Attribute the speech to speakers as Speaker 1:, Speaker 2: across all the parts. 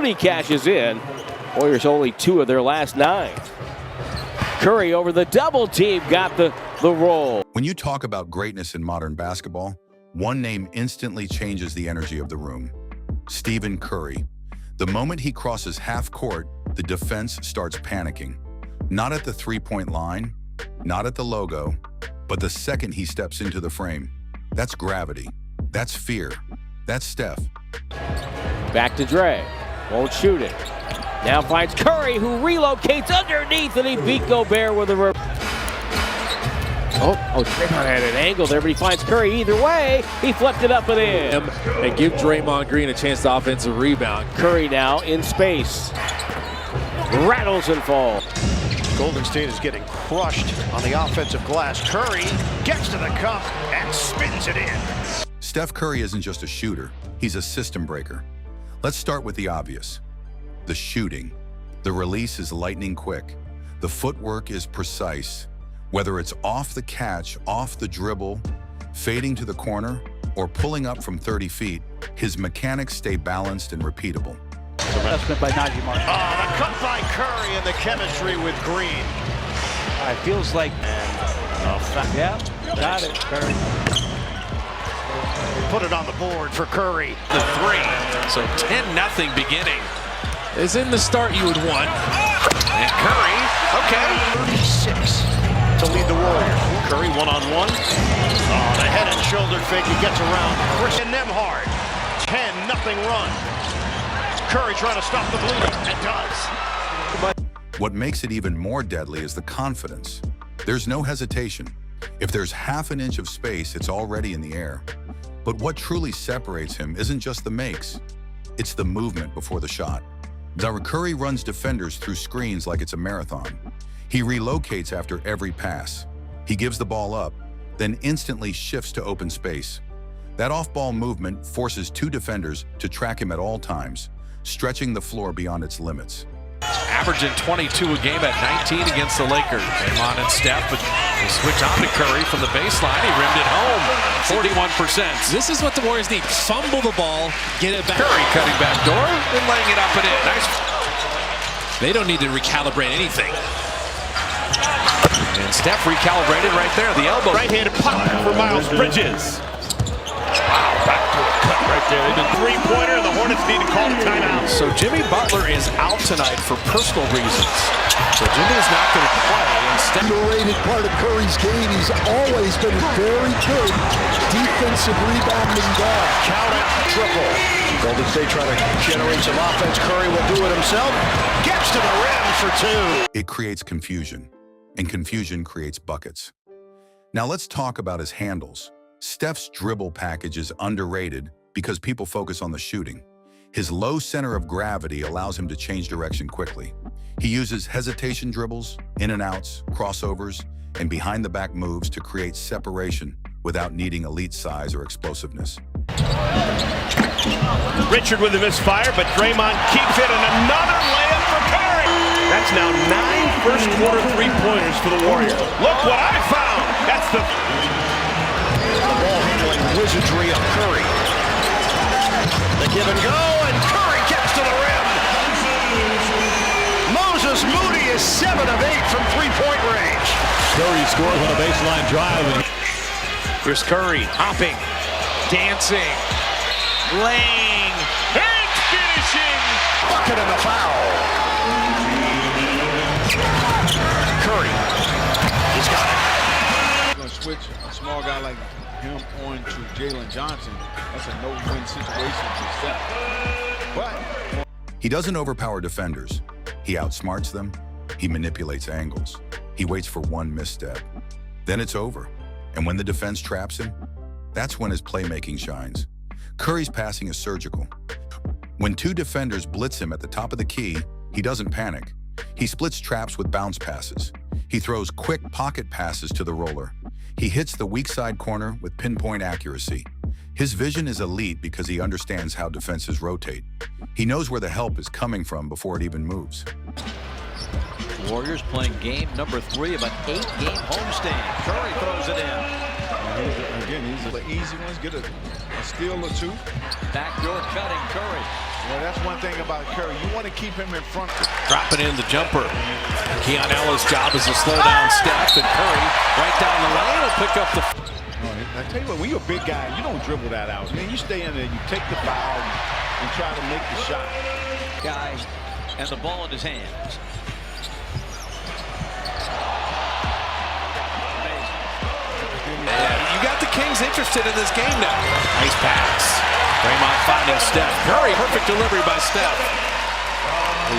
Speaker 1: Moody cashes in. Warriors only 2 of their last 9. Curry over the double team got the roll.
Speaker 2: When you talk about greatness in modern basketball, one name instantly changes the energy of the room. Stephen Curry. The moment he crosses half court, the defense starts panicking. Not at the three-point line, not at the logo, but the second he steps into the frame. That's gravity. That's fear. That's Steph.
Speaker 1: Back to Dre. Won't shoot it. Now finds Curry, who relocates underneath, and he beat Gobert with a... Draymond had an angle there, but he finds Curry either way. He flipped it up and in.
Speaker 3: And give Draymond Green a chance to offensive rebound.
Speaker 1: Curry now in space. Rattles and falls.
Speaker 4: Golden State is getting crushed on the offensive glass. Curry gets to the cup and spins it in.
Speaker 2: Steph Curry isn't just a shooter, he's a system breaker. Let's start with the obvious. The shooting. The release is lightning quick. The footwork is precise. Whether it's off the catch, off the dribble, fading to the corner, or pulling up from 30 feet, his mechanics stay balanced and repeatable.
Speaker 5: Investment by Najee Marshall.
Speaker 4: The cut by Curry and the chemistry with Green.
Speaker 5: It feels like... Yeah, got it, Curry.
Speaker 4: Put it on the board for Curry.
Speaker 6: The 3. So 10-0 beginning.
Speaker 3: Is in the start you would want.
Speaker 6: And Curry, okay.
Speaker 4: 36 to lead the Warriors. Curry one-on-one. The head and shoulder fake. He gets around Chris and Nembhard. 10-0 run. Curry trying to stop the bleeding. It does.
Speaker 2: What makes it even more deadly is the confidence. There's no hesitation. If there's half an inch of space, it's already in the air. But what truly separates him isn't just the makes. It's the movement before the shot. Curry runs defenders through screens like it's a marathon. He relocates after every pass. He gives the ball up, then instantly shifts to open space. That off-ball movement forces 2 defenders to track him at all times, stretching the floor beyond its limits.
Speaker 6: Averaging 22 a game at 19 against the Lakers. Draymond and Steph, but they switch on to Curry from the baseline. He rimmed it home, 41%.
Speaker 3: This is what the Warriors need. Fumble the ball, get it back.
Speaker 6: Curry cutting back door and laying it up and in. Nice.
Speaker 3: They don't need to recalibrate anything.
Speaker 6: And Steph recalibrated right there. The elbow.
Speaker 4: Right-handed pop for Miles Bridges. Wow, back to a cut right there. They did 3-pointer, and the Hornets need to call a timeout.
Speaker 6: So Jimmy Butler is out tonight for personal reasons. So Jimmy is not going to play. Instead,
Speaker 7: underrated part of Curry's game. He's always been very good defensive rebounding guard.
Speaker 4: Count out triple. Golden State trying to generate some offense. Curry will do it himself. Gets to the rim for 2.
Speaker 2: It creates confusion, and confusion creates buckets. Now let's talk about his handles. Steph's dribble package is underrated because people focus on the shooting. His low center of gravity allows him to change direction quickly. He uses hesitation dribbles, in and outs, crossovers, and behind-the-back moves to create separation without needing elite size or explosiveness.
Speaker 4: Richard with a misfire, but Draymond keeps it, and another layup for Curry. That's now 9 first-quarter three-pointers for the Warriors. Look what I found. That's the ball-handling wizardry of Curry. The give and go, and Curry gets to the rim. Moses Moody is 7 of 8 from three-point range.
Speaker 5: Curry scores on a baseline drive.
Speaker 6: here's Curry hopping, dancing, laying, and finishing.
Speaker 4: Bucket and the foul. Curry, he's got it.
Speaker 8: Going to switch a small guy like him on to Jalen Johnson. That's a no-win situation for Steph. But
Speaker 2: he doesn't overpower defenders. He outsmarts them. He manipulates angles. He waits for one misstep. Then it's over. And when the defense traps him, that's when his playmaking shines. Curry's passing is surgical. When 2 defenders blitz him at the top of the key, he doesn't panic. He splits traps with bounce passes. He throws quick pocket passes to the roller. He hits the weak side corner with pinpoint accuracy. His vision is elite because he understands how defenses rotate. He knows where the help is coming from before it even moves.
Speaker 5: Warriors playing game number 3 of an 8-game homestand. Curry throws it in.
Speaker 8: again, these are the easy ones. Get a steal or 2.
Speaker 5: Backdoor cutting, Curry.
Speaker 8: Yeah, that's one thing about Curry. You want to keep him in front.
Speaker 6: Dropping in the jumper. Keon Ellis' job is to slow down Steph, and Curry right down the lane will pick up the...
Speaker 8: I tell you what, when you're a big guy, you don't dribble that out. Man, you stay in there, you take the foul, and try to make the shot.
Speaker 5: Guy and the ball in his hands.
Speaker 6: You got the Kings interested in this game now. Nice pass. Draymond finding Steph. Curry, perfect delivery by Steph.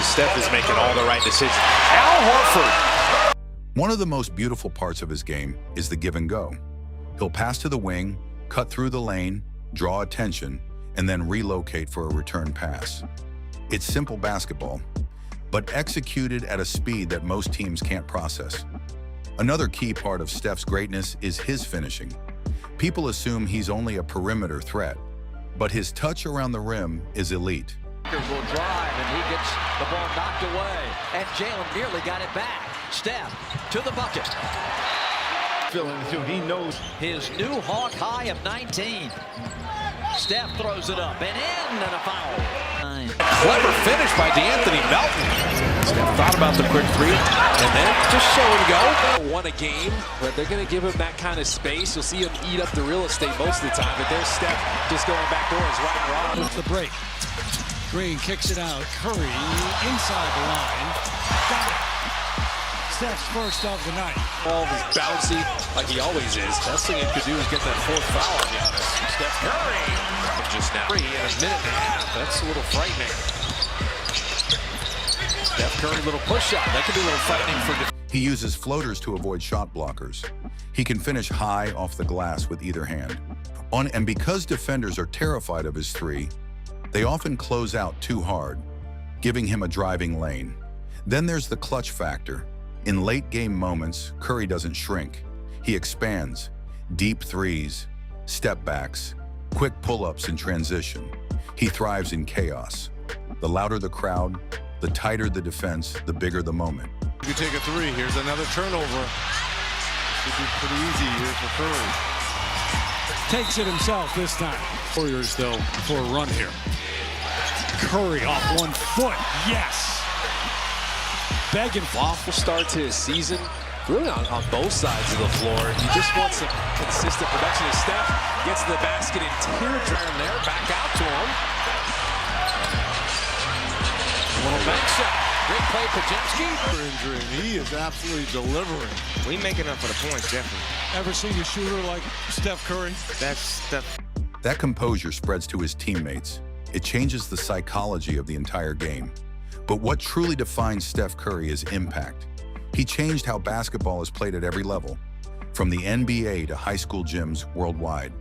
Speaker 6: Steph is making all the right decisions. Al Horford.
Speaker 2: One of the most beautiful parts of his game is the give and go. He'll pass to the wing, cut through the lane, draw attention, and then relocate for a return pass. It's simple basketball, but executed at a speed that most teams can't process. Another key part of Steph's greatness is his finishing. People assume he's only a perimeter threat, but his touch around the rim is elite.
Speaker 5: Will drive, and he gets the ball knocked away. And Jalen nearly got it back. Steph to the bucket.
Speaker 8: Feeling it too. He knows.
Speaker 5: His new Hawk high of 19. Steph throws it up and in, and a foul.
Speaker 6: Clever finish by DeAnthony Melton. Steph thought about the quick three, and then just show and go.
Speaker 3: Won a game, but they're going to give him that kind of space. You'll see him eat up the real estate most of the time, but there's Steph just going back doors, right and wrong.
Speaker 9: With the break. Green kicks it out. Curry inside the line. Got it. Steph's first of the night.
Speaker 3: Ball was bouncy like he always is.
Speaker 6: Best thing he could do is get that fourth foul on Giannis. Steph Curry.
Speaker 3: Just now.
Speaker 6: 3 in a minute and a half. That's a little frightening. Steph Curry, little push shot. That could be a little frightening for...
Speaker 2: He uses floaters to avoid shot blockers. He can finish high off the glass with either hand. And because defenders are terrified of his three, they often close out too hard, giving him a driving lane. Then there's the clutch factor. In late-game moments, Curry doesn't shrink. He expands. Deep threes, step backs, quick pull-ups in transition. He thrives in chaos. The louder the crowd, the tighter the defense, the bigger the moment.
Speaker 8: You take a three. Here's another turnover. Should be pretty easy here for Curry.
Speaker 9: Takes it himself this time. Warriors, though, for a run here. Curry off 1 foot. Yes. Begging.
Speaker 3: Waffle start to his season, really on both sides of the floor. You just want some consistent production. As Steph gets to the basket and teardrop there, back out to him.
Speaker 5: A little bank shot. Great play, Pajemski.
Speaker 8: Injury, and he is absolutely delivering.
Speaker 10: We making up for the points, definitely.
Speaker 9: Ever seen a shooter like Steph Curry?
Speaker 10: That's Steph.
Speaker 2: That composure spreads to his teammates. It changes the psychology of the entire game. But what truly defines Steph Curry is impact. He changed how basketball is played at every level, from the NBA to high school gyms worldwide.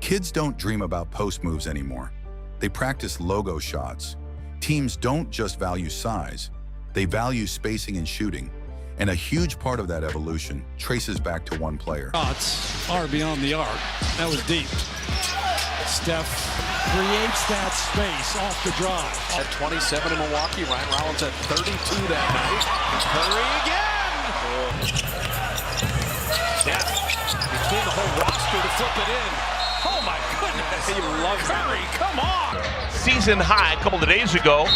Speaker 2: Kids don't dream about post moves anymore. They practice logo shots. Teams don't just value size, they value spacing and shooting. And a huge part of that evolution traces back to one player.
Speaker 9: Shots are beyond the arc. That was deep. Steph creates that space off the drive.
Speaker 6: At 27 in Milwaukee, Ryan Rollins at 32 that night. Curry again!
Speaker 5: Steph between the whole roster to flip it in. Oh my goodness!
Speaker 6: He loves
Speaker 5: Curry, come on!
Speaker 11: Season high a couple of days ago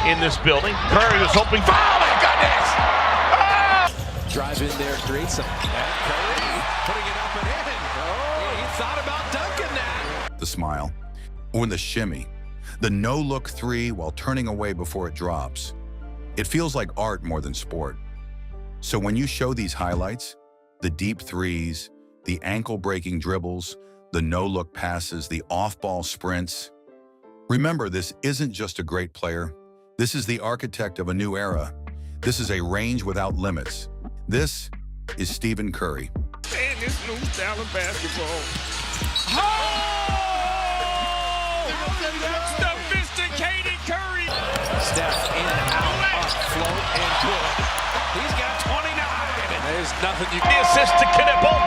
Speaker 11: in this building. Curry was hoping for, oh my goodness!
Speaker 3: Drive in there, create some.
Speaker 5: And Curry putting it up and in. Oh, he thought about dunking that.
Speaker 2: The smile, or the shimmy, the no-look three while turning away before it drops. It feels like art more than sport. So when you show these highlights, the deep threes, the ankle-breaking dribbles, the no-look passes, the off-ball sprints, remember, this isn't just a great player. This is the architect of a new era. This is a range without limits. This is Stephen Curry.
Speaker 10: Man, this new style of basketball.
Speaker 5: Oh! That's sophisticated Curry. Steph in, out, up, float, and good. He's got 29.
Speaker 3: There's nothing you
Speaker 11: The assist to Knipple.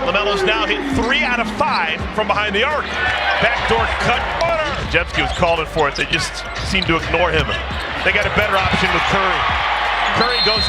Speaker 11: LaMelo's now hit 3 out of 5 from behind the arc. Backdoor cut. Jepski was calling for it. They just seemed to ignore him. They got a better option with Curry. Curry goes